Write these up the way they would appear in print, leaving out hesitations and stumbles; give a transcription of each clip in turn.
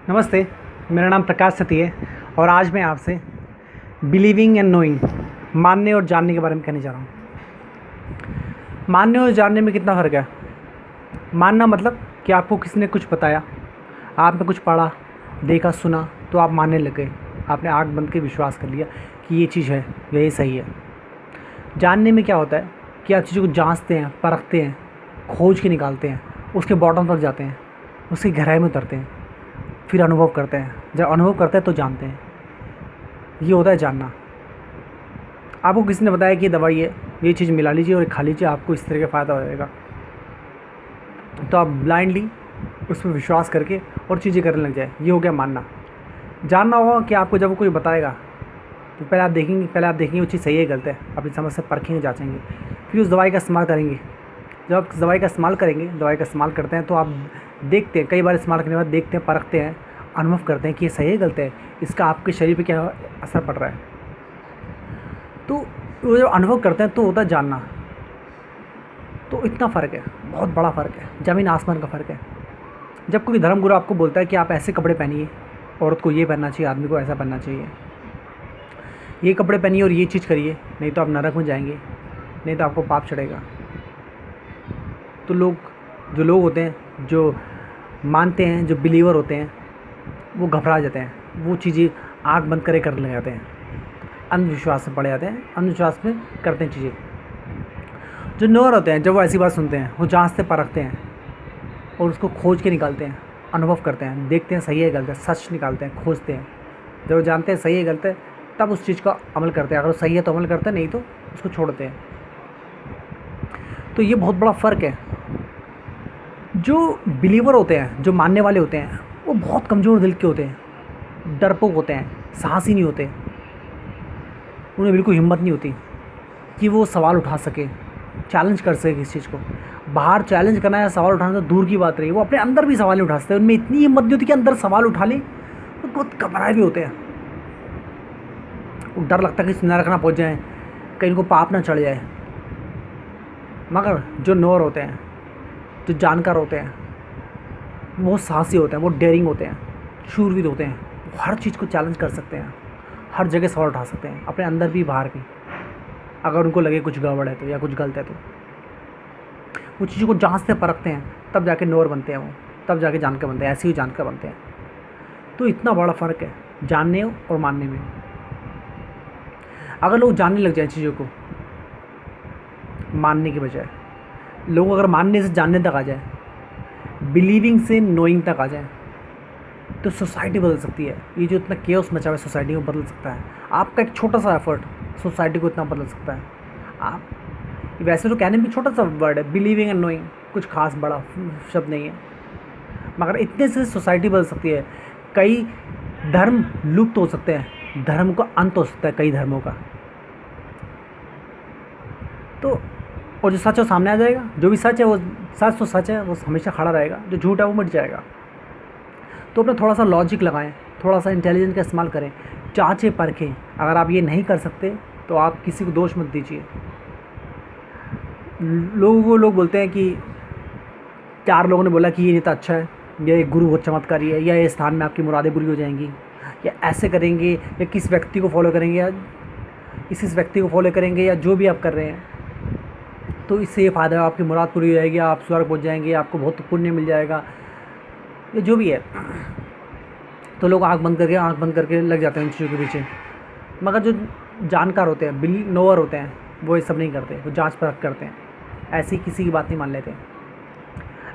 नमस्ते। मेरा नाम प्रकाश सती है और आज मैं आपसे बिलीविंग एंड नोइंग, मानने और जानने के बारे में कहने जा रहा हूँ। मानने और जानने में कितना फ़र्क है। मानना मतलब कि आपको किसी ने कुछ बताया, आपने कुछ पढ़ा, देखा, सुना तो आप मानने लग गए। आपने आँख बंद के विश्वास कर लिया कि ये चीज़ है, ये सही है। जानने में क्या होता है कि आप चीज़ों को जांचते हैं, परखते हैं, खोज के निकालते हैं, उसके बॉटम तक जाते हैं, उसकी गहराई में उतरते हैं, फिर अनुभव करते हैं। जब अनुभव करते हैं तो जानते हैं। ये होता है जानना। आपको किसी ने बताया कि ये दवाई है, ये चीज़ मिला लीजिए और खा लीजिए, आपको इस तरह का फ़ायदा हो जाएगा, तो आप ब्लाइंडली उस पर विश्वास करके और चीज़ें करने लग जाए। ये हो गया मानना। जानना होगा कि आपको जब कोई बताएगा तो पहले आप देखेंगे वो चीज़ सही है गलत है, अपनी समझ से परखेंगे, जाँचेंगे, फिर उस दवाई का इस्तेमाल करेंगे। जब आप दवाई का इस्तेमाल करते हैं तो आप देखते हैं, कई बार इस्तेमाल करने के बाद देखते हैं, परखते हैं, अनुभव करते हैं कि ये सही है गलत है, इसका आपके शरीर पे क्या असर पड़ रहा है। तो वो जब अनुभव करते हैं तो होता है जानना। तो इतना फ़र्क है, बहुत बड़ा फ़र्क है, ज़मीन आसमान का फ़र्क है। जब कोई धर्मगुरु आपको बोलता है कि आप ऐसे कपड़े पहनिए, औरत को ये पहनना चाहिए, आदमी को ऐसा पहनना चाहिए, ये कपड़े पहनिए और ये चीज़ करिए, नहीं तो आप नरक में जाएंगे, नहीं तो आपको पाप चढ़ेगा। तो जो लोग होते हैं, जो मानते हैं, जो बिलीवर होते हैं, वो घबरा जाते हैं, वो चीज़ें आँख बंद करने लग जाते हैं, अंधविश्वास में पड़ जाते हैं, अंधविश्वास में करते हैं चीज़ें। जो नोर होते हैं, जब वो ऐसी बात सुनते हैं, वो जांचते परखते हैं और उसको खोज के निकालते हैं, अनुभव करते हैं, देखते हैं सही है गलत है, सच निकालते हैं, खोजते हैं। जब वो जानते हैं सही है गलत है तब उस चीज़ का अमल करते हैं। अगर वो सही है तो अमल करते हैं, नहीं तो उसको छोड़ते हैं। तो ये बहुत बड़ा फ़र्क है। जो बिलीवर होते हैं, जो मानने वाले होते हैं, वो बहुत कमज़ोर दिल के होते हैं, डरपोक होते हैं, साहसी नहीं होते, उन्हें बिल्कुल हिम्मत नहीं होती कि वो सवाल उठा सके, चैलेंज कर सके किसी चीज़ को। बाहर चैलेंज करना या सवाल उठाना तो दूर की बात रही, वो अपने अंदर भी सवाल नहीं उठा सकते। उनमें इतनी हिम्मत नहीं होती कि अंदर सवाल उठा लें। वो बहुत घबराए भी होते हैं, वो डर लगता है कि नरक ना पहुँच जाए, कहीं उनको पाप ना चढ़ जाए। मगर जो नोर होते हैं, जो जानकार होते हैं, वो साहसी होते हैं, वो डेयरिंग होते हैं, शूरवीर होते हैं। वो हर चीज़ को चैलेंज कर सकते हैं, हर जगह सवाल उठा सकते हैं, अपने अंदर भी बाहर भी। अगर उनको लगे कुछ गड़बड़ है तो, या कुछ गलत है तो, वो चीज़ों को जांचते परखते हैं, तब जाके नोर बनते हैं, वो तब जाके जानकर बनते हैं, ऐसे ही जानकर बनते हैं। तो इतना बड़ा फ़र्क है जानने और मानने में। अगर लोग जानने लग जाए चीज़ों को मानने की बजाय, लोग अगर मानने से जानने तक आ जाए, बिलीविंग से नोइंग तक आ जाए, तो सोसाइटी बदल सकती है। ये जो इतना केओस मचा हुआ है सोसाइटी को बदल सकता है। आपका एक छोटा सा एफर्ट सोसाइटी को इतना बदल सकता है। आप वैसे तो कहने में छोटा सा वर्ड है, बिलीविंग एंड नोइंग, कुछ खास बड़ा शब्द नहीं है, मगर इतने से सोसाइटी बदल सकती है। कई धर्म लुप्त हो सकते हैं, धर्म का अंत हो सकता है कई धर्मों का। तो और जो सच है वो सामने आ जाएगा। जो भी सच है वो सच तो सच है, वो हमेशा खड़ा रहेगा। जो झूठ है वो मिट जाएगा। तो अपना थोड़ा सा लॉजिक लगाएं, थोड़ा सा इंटेलिजेंस का इस्तेमाल करें, जांचें परखें। अगर आप ये नहीं कर सकते तो आप किसी को दोष मत दीजिए। लोग बोलते हैं कि 4 लोगों ने बोला कि ये नेता अच्छा है, ये गुरु बहुत चमत्कारी है, या ये स्थान में आपकी मुरादें पूरी हो जाएंगी, या ऐसे करेंगे, या किस व्यक्ति को फॉलो करेंगे, या इस व्यक्ति को फॉलो करेंगे, या जो भी आप कर रहे हैं तो इससे ये फ़ायदा है, आपकी मुराद पूरी हो जाएगी, आप स्वर्ग पहुँच जाएंगे, आपको बहुत पुण्य मिल जाएगा, ये जो भी है। तो लोग आँख बंद करके लग जाते हैं इन चीज़ों के पीछे। मगर जो जानकार होते हैं, नोअर होते हैं, वो ये सब नहीं करते, वो जांच परख करते हैं, ऐसी किसी की बात नहीं मान लेते।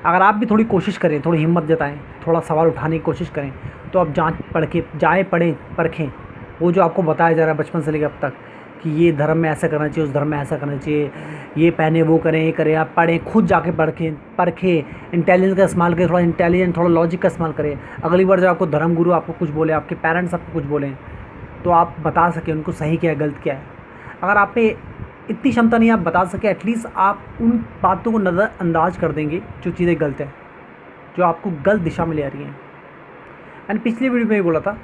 अगर आप भी थोड़ी कोशिश करें, थोड़ी हिम्मत जताएं, थोड़ा सवाल उठाने की कोशिश करें, तो आप पढ़ें परखें वो जो आपको बताया जा रहा है बचपन से लेकर अब तक कि ये धर्म में ऐसा करना चाहिए, उस धर्म में ऐसा करना चाहिए, ये पहने, वो करें, ये करें। आप पढ़ें, खुद जाके परखें, इंटेलिजेंस का इस्तेमाल करें, थोड़ा लॉजिक का इस्तेमाल करें। अगली बार जब आपको धर्मगुरु आपको कुछ बोले, आपके पेरेंट्स आपको कुछ बोलें, तो आप बता सकें उनको सही क्या है, गलत क्या है। अगर आप में इतनी क्षमता नहीं आप बता सके, एटलीस्ट आप उन बातों को नज़रअंदाज कर देंगे जो चीज़ें गलत है, जो आपको गलत दिशा में ले आ रही हैं। मैंने पिछले वीडियो में भी बोला था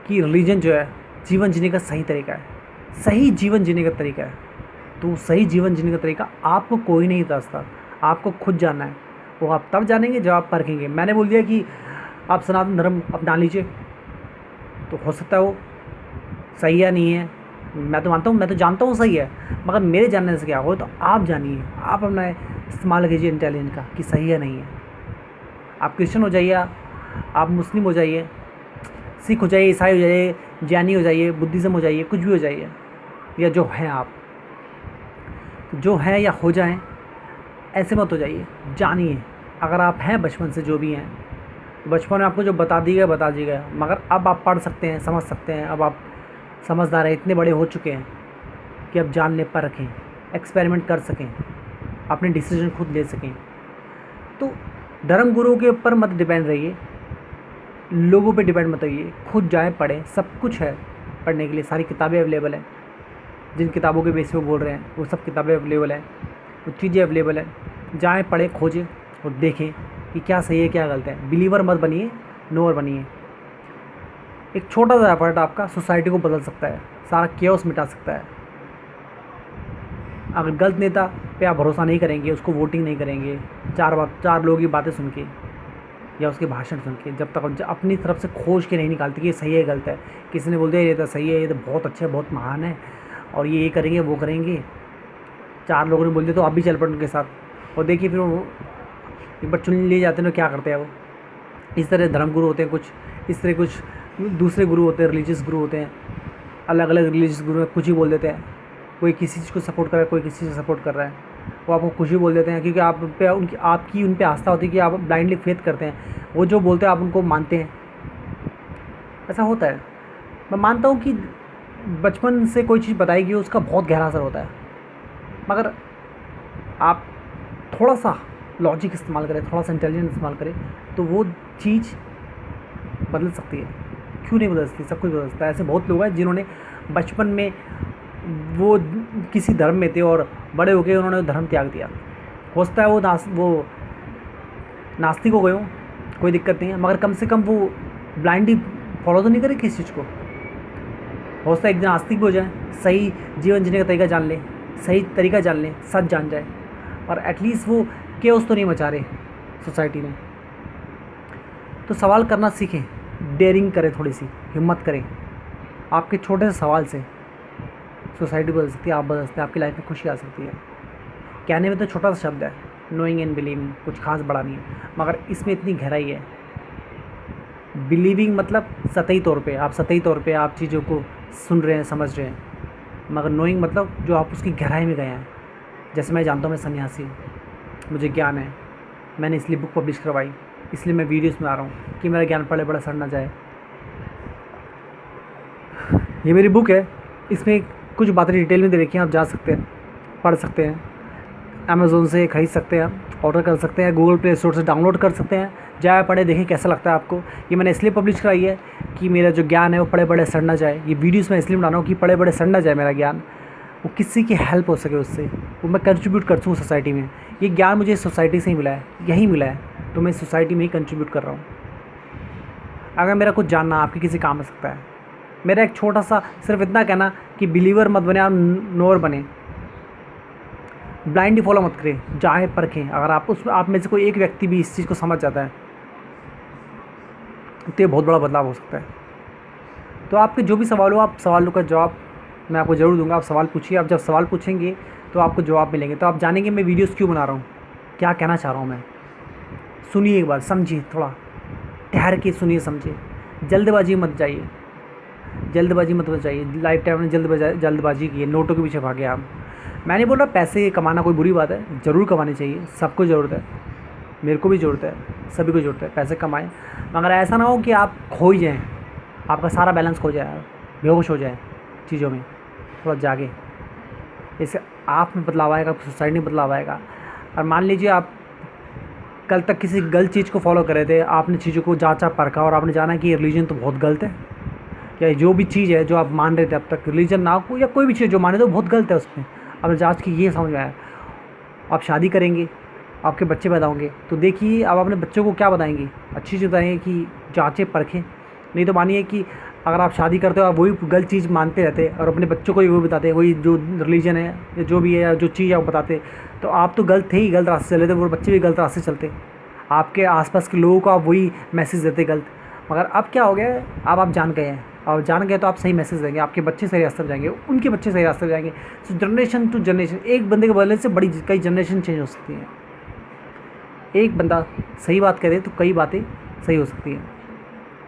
कि रिलीजन जो है जीवन जीने का सही तरीका है, सही जीवन जीने का तरीका है। तो सही जीवन जीने का तरीका आपको कोई नहीं दसता, आपको खुद जानना है। वो आप तब जानेंगे जब आप परखेंगे। मैंने बोल दिया कि आप सनातन धर्म अपना लीजिए, तो हो सकता है वो सही है, नहीं है, मैं तो मानता हूँ, मैं तो जानता हूँ सही है, मगर मेरे जानने से क्या हो, तो आप जानिए, आप अपना इस्तेमाल कीजिए इंटेलिजेंस का कि सही है नहीं है। आप क्रिश्चियन हो जाइए, आप मुस्लिम हो जाइए, सिख हो जाइए, ईसाई हो जाइए, जैनी हो जाइए, बुद्धिज़्म हो जाइए, कुछ भी हो जाइए, या जो हैं आप, जो हैं या हो जाएं, ऐसे मत हो जाइए। जानिए, अगर आप हैं बचपन से जो भी हैं, बचपन में आपको जो बता दी गया, मगर अब आप पढ़ सकते हैं, समझ सकते हैं, अब आप समझदार हैं, इतने बड़े हो चुके हैं कि अब जान ले, परखें, एक्सपेरिमेंट कर सकें, अपने डिसीजन खुद ले सकें। तो धर्म गुरुओं के ऊपर मत डिपेंड रहिए, लोगों पे डिपेंड मत रहिए, खुद जाएं, पढ़ें, सब कुछ है पढ़ने के लिए, सारी किताबें अवेलेबल हैं। जिन किताबों के बेस पे बोल रहे हैं वो सब किताबें अवेलेबल हैं, वो चीज़ें अवेलेबल हैं। जाएं, पढ़ें, खोजें और देखें कि क्या सही है क्या गलत है। बिलीवर मत बनिए, नोअर बनिए। एक छोटा सा एफर्ट आपका सोसाइटी को बदल सकता है, सारा केओस मिटा सकता है। अगर गलत नेता पे आप भरोसा नहीं करेंगे, उसको वोटिंग नहीं करेंगे, चार लोगों की बातें सुन के या उसके भाषण सुन के, जब तक अपनी तरफ से खोज के नहीं निकालते कि ये सही है गलत है। किसी ने बोल दिया ये तो सही है, ये तो बहुत अच्छा है, बहुत महान है, और ये करेंगे वो करेंगे, 4 लोगों ने बोल दिया तो आप भी चल पड़े उनके साथ, और देखिए फिर वो एक बार चुन लिए जाते हैं तो क्या करते हैं वो। इस तरह धर्म गुरु होते हैं कुछ, इस तरह कुछ दूसरे गुरु होते हैं, रिलीजियस गुरु होते हैं, अलग अलग रिलीजियस गुरु कुछ ही बोल देते हैं। कोई किसी चीज़ को सपोर्ट कर रहा है, कोई किसी चीज़ को सपोर्ट कर रहा है, वो आपको कुछ ही बोल देते हैं, क्योंकि आप पे आपकी उन पे आस्था होती है कि आप ब्लाइंडली फेथ करते हैं। वो जो बोलते हैं आप उनको मानते हैं, ऐसा होता है। मैं मानता हूँ कि बचपन से कोई चीज़ बताई गई उसका बहुत गहरा असर होता है, मगर आप थोड़ा सा लॉजिक इस्तेमाल करें, थोड़ा सा इंटेलिजेंस इस्तेमाल करें, तो वो चीज़ बदल सकती है। क्यों नहीं बदल सकती, सब कुछ बदल सकता है। ऐसे बहुत लोग हैं जिन्होंने बचपन में वो किसी धर्म में थे और बड़े हो गए उन्होंने धर्म त्याग दिया। हो सकता है वो नास्तिक हो गए हों, कोई दिक्कत नहीं है, मगर कम से कम वो ब्लाइंडली फॉलो तो नहीं करे किसी चीज़ को। हो सकता है एक दिन आस्तिक भी हो जाए, सही जीवन जीने का तरीका जान ले, सही तरीका जान ले, सच जान जाए, और एटलीस्ट वो केओस तो नहीं मचा रहे सोसाइटी में। तो सवाल करना सीखें, डेयरिंग करें, थोड़ी सी हिम्मत करें। आपके छोटे से सवाल से सोसाइटी बदल सकती है, आप बदल सकते हैं, आपकी लाइफ में खुशी आ सकती है। कहने में तो छोटा सा शब्द है, नोइंग एंड बिलीविंग, कुछ खास बड़ा नहीं है, मगर इसमें इतनी गहराई है। बिलीविंग मतलब सतही तौर पे, आप सतही तौर पे आप चीज़ों को सुन रहे हैं, समझ रहे हैं, मगर नोइंग मतलब जो आप उसकी गहराई में गए हैं। जैसे मैं जानता हूँ, मैं सन्यासी हूँ, मुझे ज्ञान है, मैंने इसलिए बुक पब्लिश करवाई, इसलिए मैं वीडियोस में आ रहा हूँ कि मेरा ज्ञान पढ़े पढ़े सड़ ना जाए। ये मेरी बुक है, इसमें कुछ बातें डिटेल में दे रखी हैं, आप जा सकते हैं, पढ़ सकते हैं, अमेज़ोन से ख़रीद सकते हैं, ऑर्डर कर सकते हैं, गूगल प्ले स्टोर से डाउनलोड कर सकते हैं। जाए पढ़े देखें कैसा लगता है आपको। ये मैंने इसलिए पब्लिश कराई है कि मेरा जो ज्ञान है वो पढ़े पढ़े सड़ ना जाए। ये वीडियोस मैं इसलिए बना रहा हूँ कि पढ़े पढ़े सड़ ना जाए मेरा ज्ञान, वो किसी की हेल्प हो सके उससे, वो मैं कंट्रीब्यूट कर सकूँ सोसाइटी में। ये ज्ञान मुझे सोसाइटी से ही मिला है, यहीं मिला है, तो मैं सोसाइटी में ही कंट्रीब्यूट कर रहा हूँ। अगर मेरा कुछ जानना आपके किसी काम आ सकता है, मेरा एक छोटा सा सिर्फ इतना कहना कि बिलीवर मत बने, आप नोअर बने, ब्लाइंडली फॉलो मत करें, जाए परखें। अगर आप में से कोई एक व्यक्ति भी इस चीज़ को समझ जाता है तो ये बहुत बड़ा बदलाव हो सकता है। तो आपके जो भी सवाल हो, आप सवालों का जवाब मैं आपको ज़रूर दूंगा। आप सवाल पूछिए, आप जब सवाल पूछेंगे तो आपको जवाब मिलेंगे, तो आप जानेंगे मैं वीडियोस क्यों बना रहा हूँ, क्या कहना चाह रहा हूँ मैं। सुनिए एक बार, समझिए, थोड़ा ठहर के सुनिए, समझिए, जल्दबाजी मत जाइए, जल्दबाजी मत जाइए। लाइफ टाइम में जल्दबाजी की है, नोटों के पीछे भागे आप। मैं नहीं बोल रहा पैसे कमाना कोई बुरी बात है, ज़रूर कमानी चाहिए, सबको ज़रूरत है, मेरे को भी ज़रूरत है, सभी को ज़रूरत है, पैसे कमाएं, मगर ऐसा ना हो कि आप खो ही जाएँ, आपका सारा बैलेंस खो जाए, बेहोश हो जाए चीज़ों में। थोड़ा जागे, इससे आप में बदलाव आएगा, सोसाइटी में बदलाव आएगा। और मान लीजिए आप कल तक किसी गलत चीज़ को फॉलो कर रहे थे, आपने चीज़ों को जांचा परखा और आपने जाना कि ये रिलीजन तो बहुत गलत है, या जो भी चीज़ है जो आप मान रहे थे अब तक, रिलीजन ना हो या कोई भी चीज़ जो माने तो बहुत गलत है, उसमें अब जांच की, ये समझ में आया। आप शादी करेंगे, आपके बच्चे पैदा होंगे, तो देखिए आप अपने बच्चों को क्या बताएंगे, अच्छी चीज़ बताएंगे कि जांचें परखें। नहीं तो मानिए कि अगर आप शादी करते हो आप वही गलत चीज़ मानते रहते और अपने बच्चों को भी वही बताते, वही जो रिलीजन है या जो भी है, जो चीज़ आप बताते, तो आप तो गलत थे ही, गलत रास्ते चले थे, वो बच्चे भी गलत रास्ते चलते। आपके आसपास के लोगों को आप वही मैसेज देते गलत। मगर अब क्या हो गया है, अब आप जान गए हैं, और जान गए तो आप सही मैसेज देंगे, आपके बच्चे सही रास्ते पर जाएंगे, उनके बच्चे सही रास्ते पर जाएंगे। सो जनरेशन टू जनरेशन, एक बंदे के बदलने से बड़ी कई जनरेशन चेंज हो सकती हैं। एक बंदा सही बात करे तो कई बातें सही हो सकती हैं।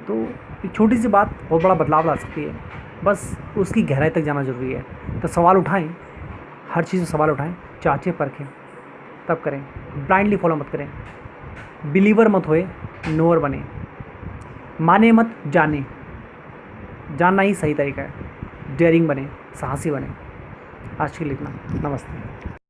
तो एक छोटी सी बात बहुत बड़ा बदलाव ला सकती है, बस उसकी गहराई तक जाना ज़रूरी है। तो सवाल उठाएं, हर चीज़ में सवाल उठाएं, जांचें परखें, तब करें। ब्लाइंडली फॉलो मत करें, बिलीवर मत होए, नोअर बने। माने मत, जाने, जानना ही सही तरीका है। डेयरिंग बने, साहसी बने। आज के लिए इतना। नमस्ते।